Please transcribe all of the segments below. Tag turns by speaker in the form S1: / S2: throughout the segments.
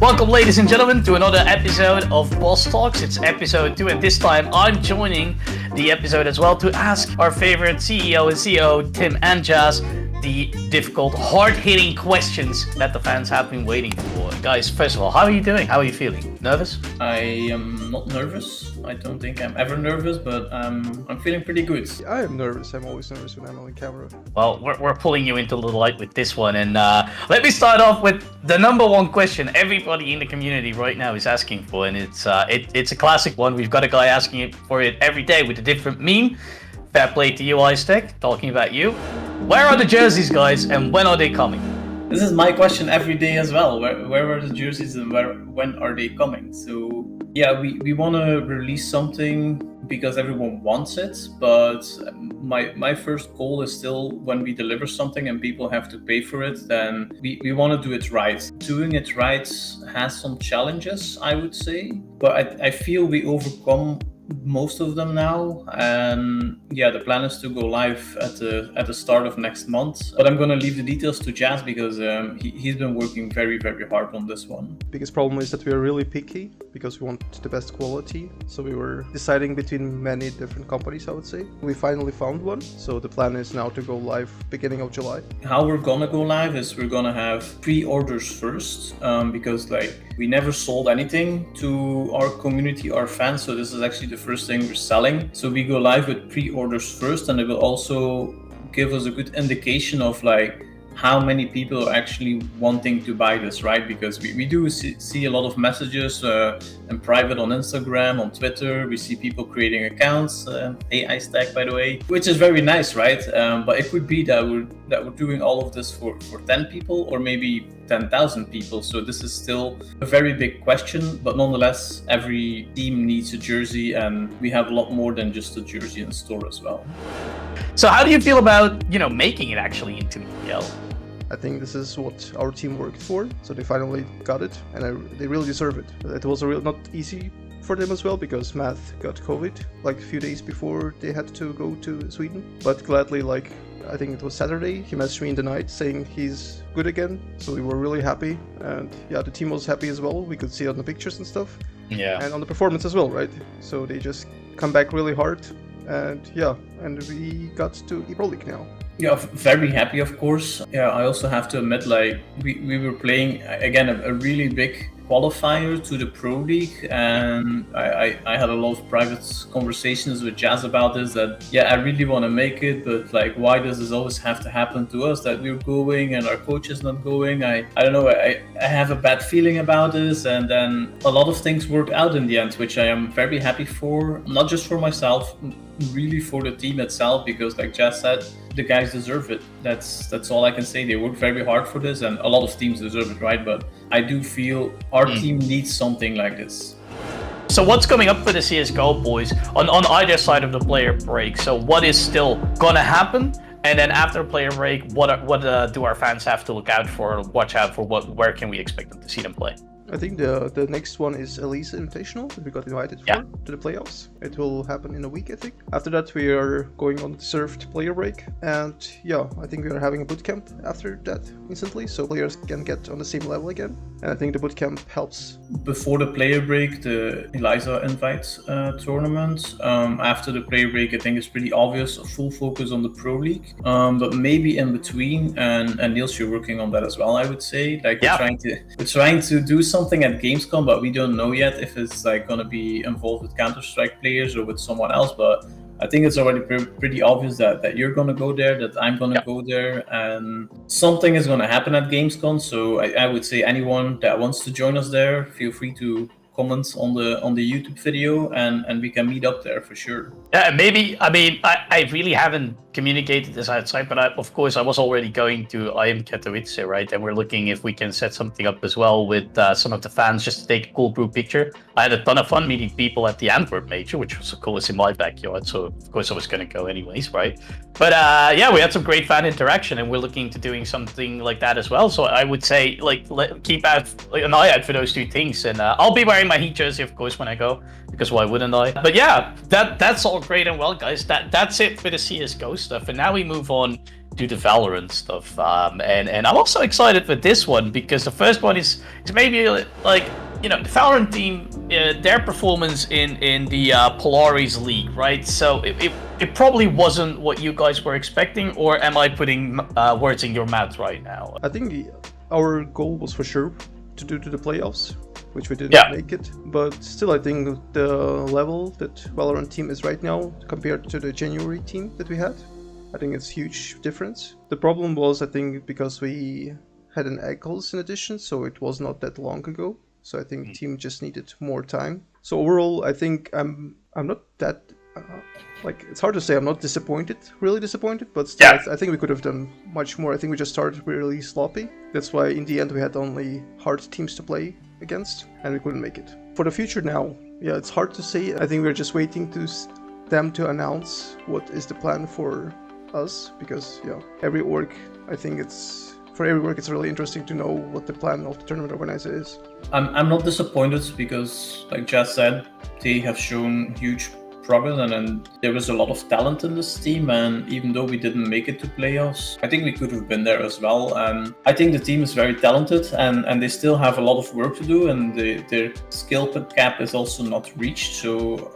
S1: Welcome, ladies and gentlemen, to another episode of Boss Talks. It's episode 2, and this time I'm joining the episode as well to ask our favorite CEO and CEO, Tim and Jazz, the difficult, hard-hitting questions that the fans have been waiting for. Guys, first of all, how are you doing? How are you feeling? Nervous?
S2: I am not nervous. I don't think I'm ever nervous, but I'm feeling pretty good.
S3: I am nervous. I'm always nervous when I'm on camera.
S1: Well, we're pulling you into the light with this one, and let me start off with the number one question everybody in the community right now is asking for, and it's a classic one. We've got a guy asking it for it every day with a different meme. Fair play to you, Tech, talking about you. Where are the jerseys, guys, and when are they coming?
S2: This is my question every day as well. Where are the jerseys and when are they coming? So yeah, we want to release something because everyone wants it, but my first goal is still when we deliver something and people have to pay for it, then we want to do it right. Doing it right has some challenges, I would say, but I feel we overcome most of them now, and yeah, the plan is to go live at the start of next month, but I'm gonna leave the details to Jazz because he's been working very hard on this one.
S3: Biggest problem is that we are really picky because we want the best quality, so we were deciding between many different companies. I would say we finally found one, so the plan is now to go live beginning of July.
S2: How we're gonna go live is we're gonna have pre-orders first, because we never sold anything to our community, our fans, so this is actually the first thing we're selling. So we go live with pre-orders first, and it will also give us a good indication of how many people are actually wanting to buy this, right? Because we do see a lot of messages in private on Instagram, on Twitter. We see people creating accounts, AI stack, by the way, which is very nice, right? But it could be that we're doing all of this for 10 people or maybe 10,000 people. So this is still a very big question, but nonetheless, every team needs a jersey, and we have a lot more than just a jersey in store as well.
S1: So how do you feel about, making it actually into ESL?
S3: I think this is what our team worked for, so they finally got it, and they really deserve it. It was not easy for them as well, because Math got COVID a few days before they had to go to Sweden, but gladly, I think it was Saturday, he messaged me in the night saying he's good again, so we were really happy, and yeah, the team was happy as well. We could see it on the pictures and stuff, and on the performance as well, right? So they just come back really hard, and yeah, and we got to ESL Pro League now.
S2: Yeah, very happy, of course. Yeah, I also have to admit, we were playing again a really big qualifier to the Pro League, and I had a lot of private conversations with Jazz about this, that yeah, I really want to make it, but why does this always have to happen to us, that we're going and our coach is not going? I don't know, I have a bad feeling about this, and then a lot of things worked out in the end, which I am very happy for, not just for myself, really for the team itself, because like Jazz said, the guys deserve it. That's all I can say. They work very hard for this, and a lot of teams deserve it, right? But I do feel our team needs something like this.
S1: So what's coming up for the CSGO boys on either side of the player break? So what is still gonna happen? And then after player break, what do our fans have to look out for, watch out for? Where can we expect them to see them play?
S3: I think the next one is Elise Invitational that we got invited for to the playoffs. It will happen in a week, I think. After that, we are going on deserved player break, and yeah, I think we are having a bootcamp after that instantly, so players can get on the same level again. And I think the bootcamp helps.
S2: Before the player break, the Eliza Invite tournament. After the player break, I think it's pretty obvious, a full focus on the Pro League. But maybe in between, and Niels, you're working on that as well, I would say. We're trying to do something at Gamescom, but we don't know yet if it's going to be involved with Counter-Strike players or with someone else. But I think it's already pretty obvious that you're going to go there, that I'm going to go there, and something is going to happen at Gamescom. So I would say anyone that wants to join us there, feel free to comment on the YouTube video, and we can meet up there for sure.
S1: Yeah, maybe. I mean, I really haven't communicated this outside, but of course I was already going to IM Katowice, right? And we're looking if we can set something up as well with some of the fans, just to take a cool group picture. I had a ton of fun meeting people at the Antwerp major, which was the coolest in my backyard, so of course I was going to go anyways, right? But yeah, we had some great fan interaction, and we're looking to doing something like that as well. So I would say keep an eye out for those two things, and I'll be wearing my HEET jersey, of course, when I go, because why wouldn't I? But yeah, that's all great and well, guys. That's it for the CSGO stuff, and now we move on to the Valorant stuff. And I'm also excited for this one because the first one is maybe like, you know, the Valorant team, their performance in the Polaris League, right? So it probably wasn't what you guys were expecting, or am I putting words in your mouth right now?
S3: I think our goal was for sure to do to the playoffs, which we didn't make it. But still, I think the level that Valorant team is right now compared to the January team that we had, I think it's huge difference. The problem was, I think, because we had an Eccles in addition, so it was not that long ago. So I think team just needed more time. So overall, I think I'm not that like, it's hard to say. I'm not disappointed, really disappointed, but still, I think we could have done much more. I think we just started really sloppy. That's why in the end we had only hard teams to play against, and we couldn't make it. For the future now, yeah, it's hard to say. I think we're just waiting to them to announce what is the plan for us, because every org, I think for every org it's really interesting to know what the plan of the tournament organizer is.
S2: I'm not disappointed because, like Jazz said, they have shown huge progress, and there was a lot of talent in this team, and even though we didn't make it to playoffs, I think we could have been there as well. And I think the team is very talented, and they still have a lot of work to do, and their skill cap is also not reached. So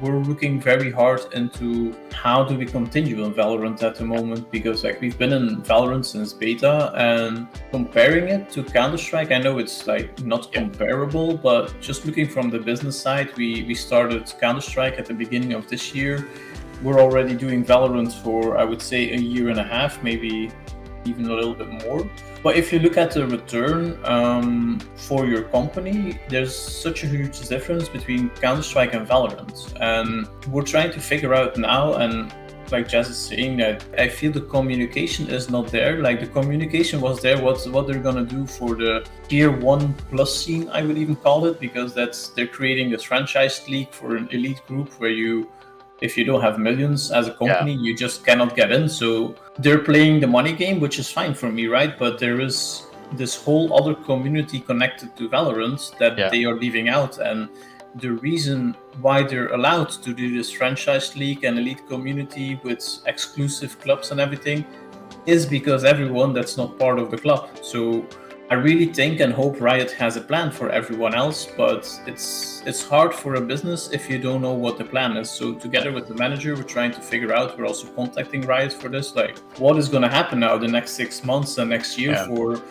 S2: we're looking very hard into how do we continue in Valorant at the moment, because like we've been in Valorant since beta, and comparing it to Counter-Strike, I know it's like not comparable, but just looking from the business side, we started Counter-Strike at the beginning of this year. We're already doing Valorant for, I would say, a year and a half, maybe even a little bit more. But if you look at the return for your company, there's such a huge difference between Counter-Strike and Valorant. And we're trying to figure out now, and like Jazz is saying, that I feel the communication is not there. Like the communication was there, what they're gonna do for the tier 1 plus scene, I would even call it, because they're creating this franchise league for an elite group where if you don't have millions as a company, you just cannot get in. So they're playing the money game, which is fine for me, right? But there is this whole other community connected to Valorant that they are leaving out. And the reason why they're allowed to do this franchise league and elite community with exclusive clubs and everything is because everyone that's not part of the club. So I really think and hope Riot has a plan for everyone else, but it's hard for a business if you don't know what the plan is. So together with the manager, we're trying to figure out, we're also contacting Riot for this, like what is going to happen now the next 6 months and next year for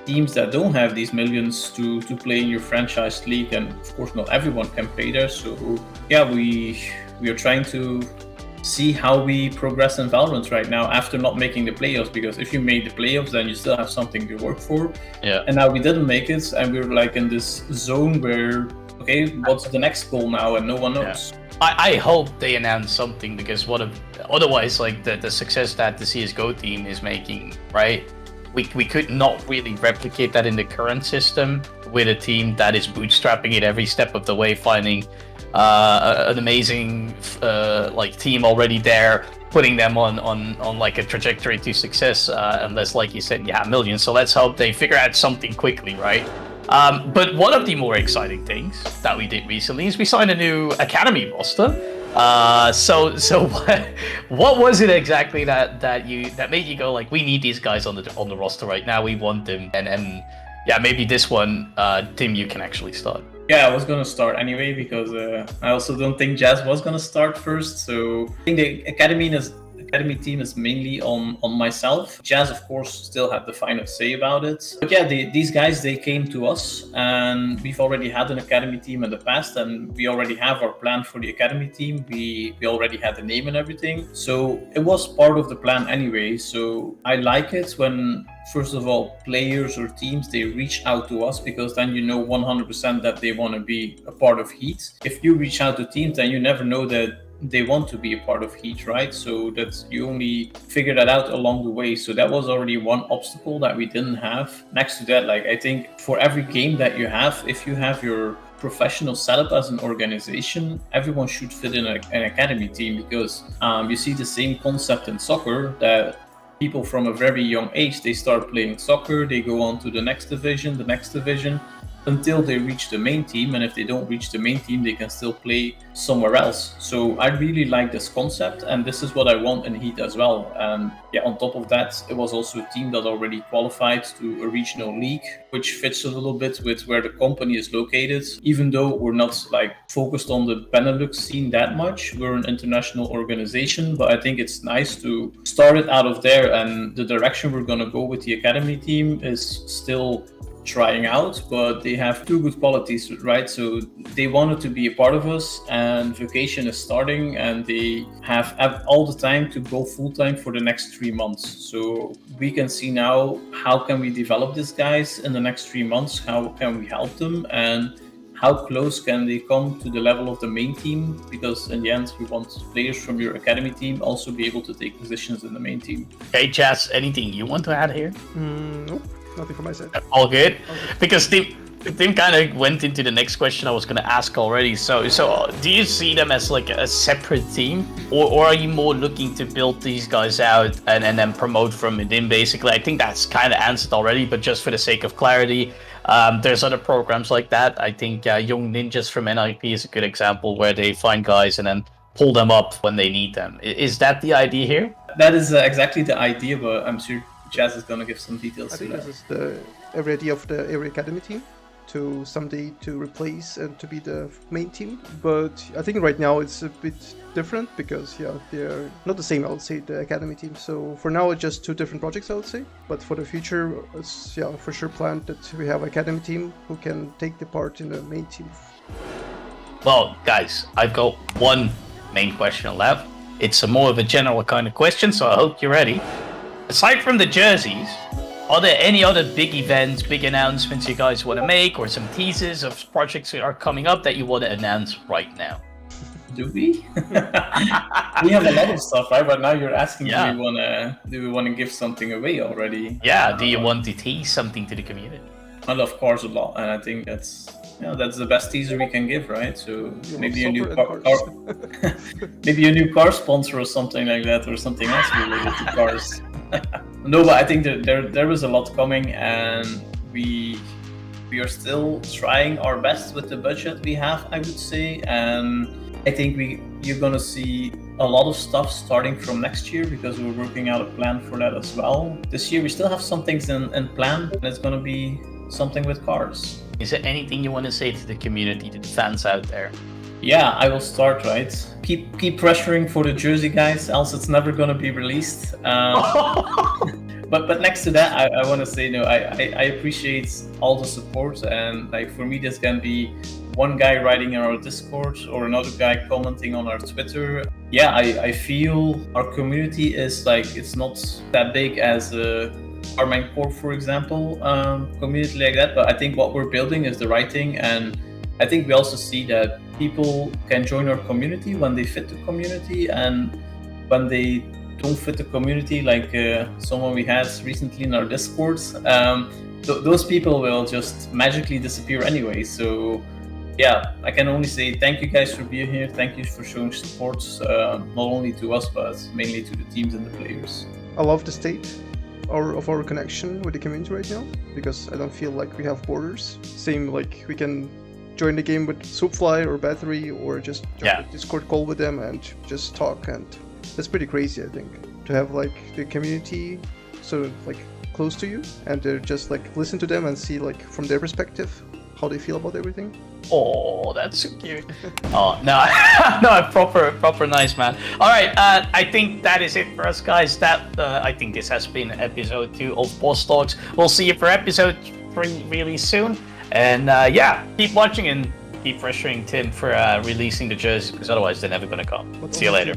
S2: teams that don't have these millions to play in your franchise league. And of course not everyone can play there. So yeah, we are trying to see how we progress in Valorant right now after not making the playoffs, because if you made the playoffs then you still have something to work for. And now we didn't make it, and we're like in this zone where okay, what's the next goal now, and no one knows.
S1: I hope they announce something, because otherwise like the success that the CSGO team is making, right, we could not really replicate that in the current system with a team that is bootstrapping it every step of the way, finding an amazing like team already there, putting them on like a trajectory to success, unless, like you said, you have millions. So let's hope they figure out something quickly, right? But one of the more exciting things that we did recently is we signed a new academy roster. So what was it exactly that made you go like, we need these guys on the roster right now, we want them, and yeah, maybe this one, Tim, you can actually start.
S2: Yeah, I was gonna start anyway, because I also don't think Jazz was gonna start first. So I think the academy team is mainly on myself. Jazz, of course, still had the final say about it. But yeah, these guys, they came to us, and we've already had an academy team in the past, and we already have our plan for the academy team. We already had the name and everything. So it was part of the plan anyway. So I like it when, first of all, players or teams, they reach out to us, because then you know 100% that they want to be a part of HEET. If you reach out to teams, then you never know that they want to be a part of HEET, right? So that's, you only figure that out along the way. So that was already one obstacle that we didn't have. Next to that, like I think for every game that you have, if you have your professional setup as an organization, everyone should fit in an academy team, because you see the same concept in soccer, that people from a very young age, they start playing soccer, they go on to the next division, until they reach the main team, and if they don't reach the main team, they can still play somewhere else. So I really like this concept, and this is what I want in HEET as well. And yeah, on top of that, it was also a team that already qualified to a regional league, which fits a little bit with where the company is located. Even though we're not like focused on the Benelux scene that much, we're an international organization, but I think it's nice to start it out of there. And the direction we're going to go with the academy team is still trying out, but they have two good qualities, right? So they wanted to be a part of us, and vacation is starting, and they have all the time to go full time for the next 3 months. So we can see now how can we develop these guys in the next 3 months, how can we help them, and how close can they come to the level of the main team? Because in the end, we want players from your academy team also be able to take positions in the main team.
S1: Hey, Chas, anything you want to add here?
S3: Nope, nothing from my side.
S1: All good? Because Tim kind of went into the next question I was going to ask already. So do you see them as like a separate team, or are you more looking to build these guys out and then promote from within? Basically, I think that's kind of answered already, but just for the sake of clarity, there's other programs like that. I think Young Ninjas from NIP is a good example where they find guys and then pull them up when they need them. Is that the idea here?
S2: That is exactly the idea, but I'm sure Jazz is going to give some details.
S3: I think this is every idea of the every academy team to someday to replace and to be the main team. But I think right now it's a bit different because they're not the same, I would say, the academy team. So for now it's just two different projects, I would say. But for the future, it's for sure planned that we have academy team who can take the part in the main team.
S1: Well, guys, I've got one main question left. It's more of a general kind of question, so I hope you're ready. Aside from the jerseys, are there any other big events, big announcements you guys want to make, or some teasers of projects that are coming up that you want to announce right now?
S2: Do we? We have a lot of stuff, right? But now you're asking,
S1: Yeah.
S2: do we want to give something away already?
S1: Yeah, do you want to tease something to the community?
S2: I love cars a lot, and I think that's the best teaser we can give, right? So maybe a new maybe a new car sponsor or something like that, or something else related to cars. No, but I think that there was a lot coming, and we are still trying our best with the budget we have, I would say, and I think you're gonna see a lot of stuff starting from next year because we're working out a plan for that as well. This year we still have some things in plan, and it's gonna be something with cars.
S1: Is there anything you want to say to the community, to the fans out there?
S2: Yeah, I will start, right? Keep pressuring for the jersey, guys, else it's never gonna be released. But next to that, I want to say, I appreciate all the support, and like for me, this can be one guy writing in our Discord or another guy commenting on our Twitter. Yeah, I feel our community is like, it's not that big as Carmine Corp, for example, community like that, but I think what we're building is the right thing, and I think we also see that people can join our community when they fit the community, and when they don't fit the community, like someone we had recently in our Discords, those people will just magically disappear anyway. So yeah, I can only say thank you guys for being here. Thank you for showing support, not only to us, but mainly to the teams and the players.
S3: I love the state of our connection with the community right now, because I don't feel like we have borders. Same, like we can join the game with Soapfly or Battery, or just join a Discord call with them and just talk, and that's pretty crazy, I think, to have like the community sort of like close to you, and to just like listen to them and see like from their perspective how they feel about everything.
S1: Oh, that's so cute. Oh, no, no, proper nice, man. All right, I think that is it for us, guys. I think this has been episode 2 of Boss Talks. We'll see you for episode 3 really soon. And keep watching and keep pressuring Tim for releasing the jerseys, because otherwise they're never going to come. See you later.